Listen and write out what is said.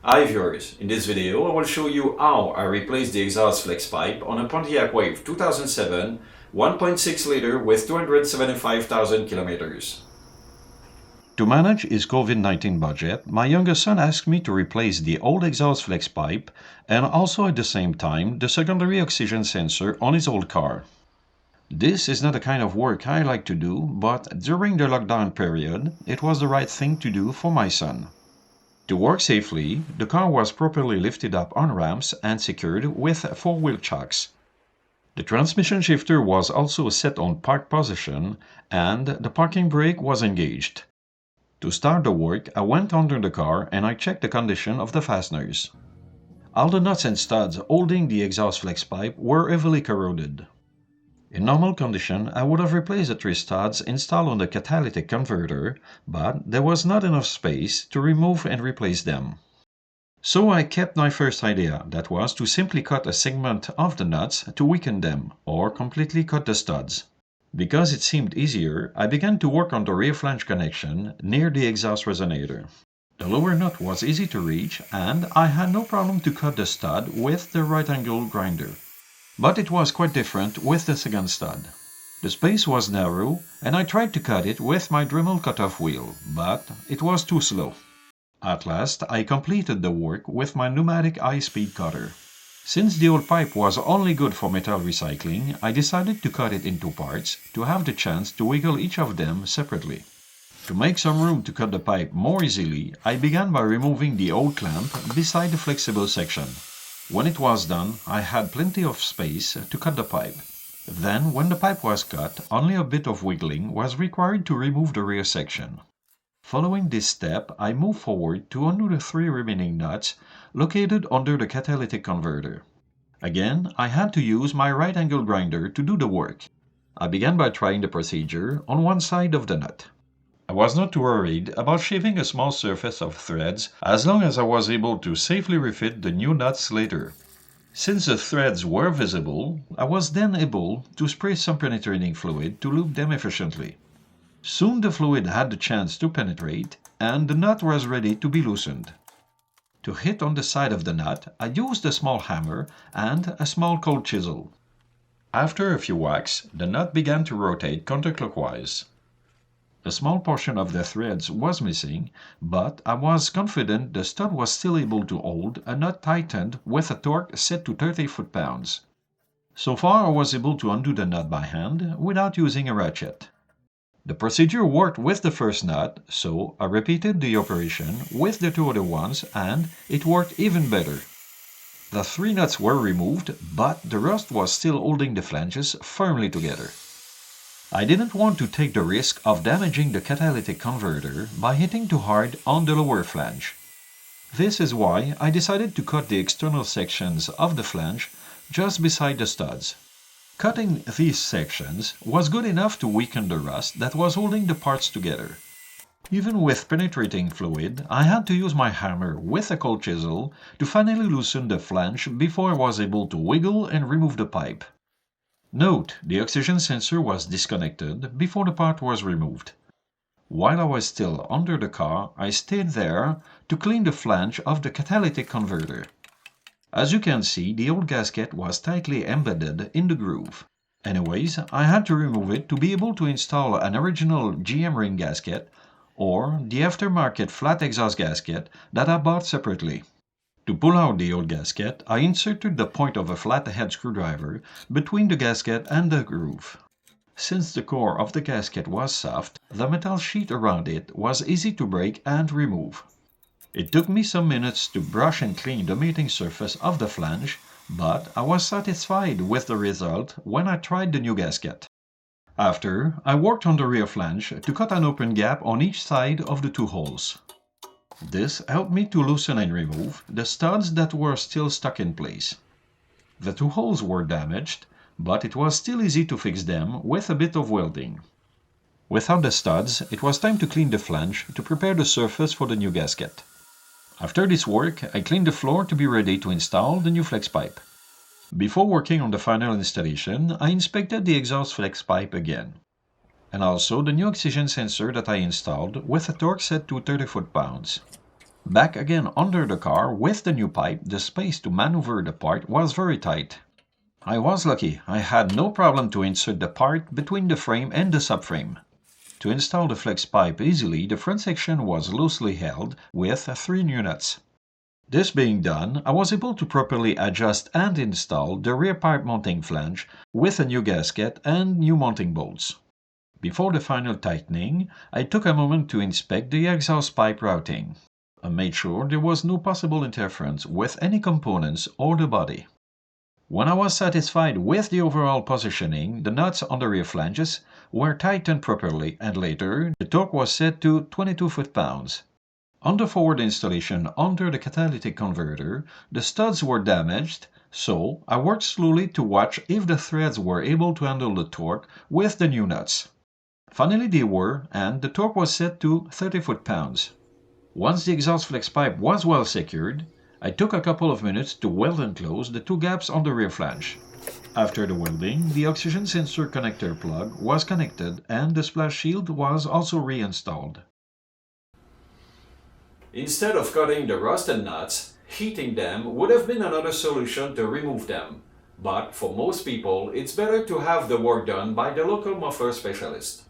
Hi viewers, in this video I will show you how I replaced the exhaust flex pipe on a Pontiac Wave 2007 1.6 liter with 275,000 kilometers. To manage his COVID-19 budget, my youngest son asked me to replace the old exhaust flex pipe and also at the same time the secondary oxygen sensor on his old car. This is not the kind of work I like to do, but during the lockdown period, it was the right thing to do for my son. To work safely, the car was properly lifted up on ramps and secured with four-wheel chocks. The transmission shifter was also set on park position and the parking brake was engaged. To start the work, I went under the car and I checked the condition of the fasteners. All the nuts and studs holding the exhaust flex pipe were heavily corroded. In normal condition, I would have replaced the three studs installed on the catalytic converter, but there was not enough space to remove and replace them. So I kept my first idea, that was to simply cut a segment of the nuts to weaken them, or completely cut the studs. Because it seemed easier, I began to work on the rear flange connection near the exhaust resonator. The lower nut was easy to reach, and I had no problem to cut the stud with the right-angle grinder. But it was quite different with the second stud. The space was narrow and I tried to cut it with my Dremel cutoff wheel, but it was too slow. At last I completed the work with my pneumatic high-speed cutter. Since the old pipe was only good for metal recycling, I decided to cut it into parts to have the chance to wiggle each of them separately. To make some room to cut the pipe more easily, I began by removing the old clamp beside the flexible section. When it was done, I had plenty of space to cut the pipe. Then, when the pipe was cut, only a bit of wiggling was required to remove the rear section. Following this step, I moved forward to undo the three remaining nuts located under the catalytic converter. Again, I had to use my right-angle grinder to do the work. I began by trying the procedure on one side of the nut. I was not too worried about shaving a small surface of threads as long as I was able to safely refit the new nuts later. Since the threads were visible, I was then able to spray some penetrating fluid to lube them efficiently. Soon the fluid had the chance to penetrate and the nut was ready to be loosened. To hit on the side of the nut, I used a small hammer and a small cold chisel. After a few whacks, the nut began to rotate counterclockwise. A small portion of the threads was missing, but I was confident the stud was still able to hold a nut tightened with a torque set to 30 foot-pounds. So far I was able to undo the nut by hand without using a ratchet. The procedure worked with the first nut, so I repeated the operation with the two other ones and it worked even better. The three nuts were removed, but the rust was still holding the flanges firmly together. I didn't want to take the risk of damaging the catalytic converter by hitting too hard on the lower flange. This is why I decided to cut the external sections of the flange just beside the studs. Cutting these sections was good enough to weaken the rust that was holding the parts together. Even with penetrating fluid, I had to use my hammer with a cold chisel to finally loosen the flange before I was able to wiggle and remove the pipe. Note, the oxygen sensor was disconnected before the part was removed. While I was still under the car, I stayed there to clean the flange of the catalytic converter. As you can see, the old gasket was tightly embedded in the groove. Anyways, I had to remove it to be able to install an original GM ring gasket or the aftermarket flat exhaust gasket that I bought separately. To pull out the old gasket, I inserted the point of a flathead screwdriver between the gasket and the groove. Since the core of the gasket was soft, the metal sheet around it was easy to break and remove. It took me some minutes to brush and clean the mating surface of the flange, but I was satisfied with the result when I tried the new gasket. After, I worked on the rear flange to cut an open gap on each side of the two holes. This helped me to loosen and remove the studs that were still stuck in place. The two holes were damaged, but it was still easy to fix them with a bit of welding. Without the studs, it was time to clean the flange to prepare the surface for the new gasket. After this work, I cleaned the floor to be ready to install the new flex pipe. Before working on the final installation, I inspected the exhaust flex pipe again, and also the new oxygen sensor that I installed with a torque set to 30 foot-pounds. Back again under the car with the new pipe, the space to maneuver the part was very tight. I was lucky, I had no problem to insert the part between the frame and the subframe. To install the flex pipe easily, the front section was loosely held with 3 new nuts. This being done, I was able to properly adjust and install the rear pipe mounting flange with a new gasket and new mounting bolts. Before the final tightening, I took a moment to inspect the exhaust pipe routing. I made sure there was no possible interference with any components or the body. When I was satisfied with the overall positioning, the nuts on the rear flanges were tightened properly and later the torque was set to 22 foot-pounds. On the forward installation under the catalytic converter, the studs were damaged, so I worked slowly to watch if the threads were able to handle the torque with the new nuts. Finally they were, and the torque was set to 30 foot-pounds. Once the exhaust flex pipe was well secured, I took a couple of minutes to weld and close the 2 gaps on the rear flange. After the welding, the oxygen sensor connector plug was connected and the splash shield was also reinstalled. Instead of cutting the rusted nuts, heating them would have been another solution to remove them. But for most people, it's better to have the work done by the local muffler specialist.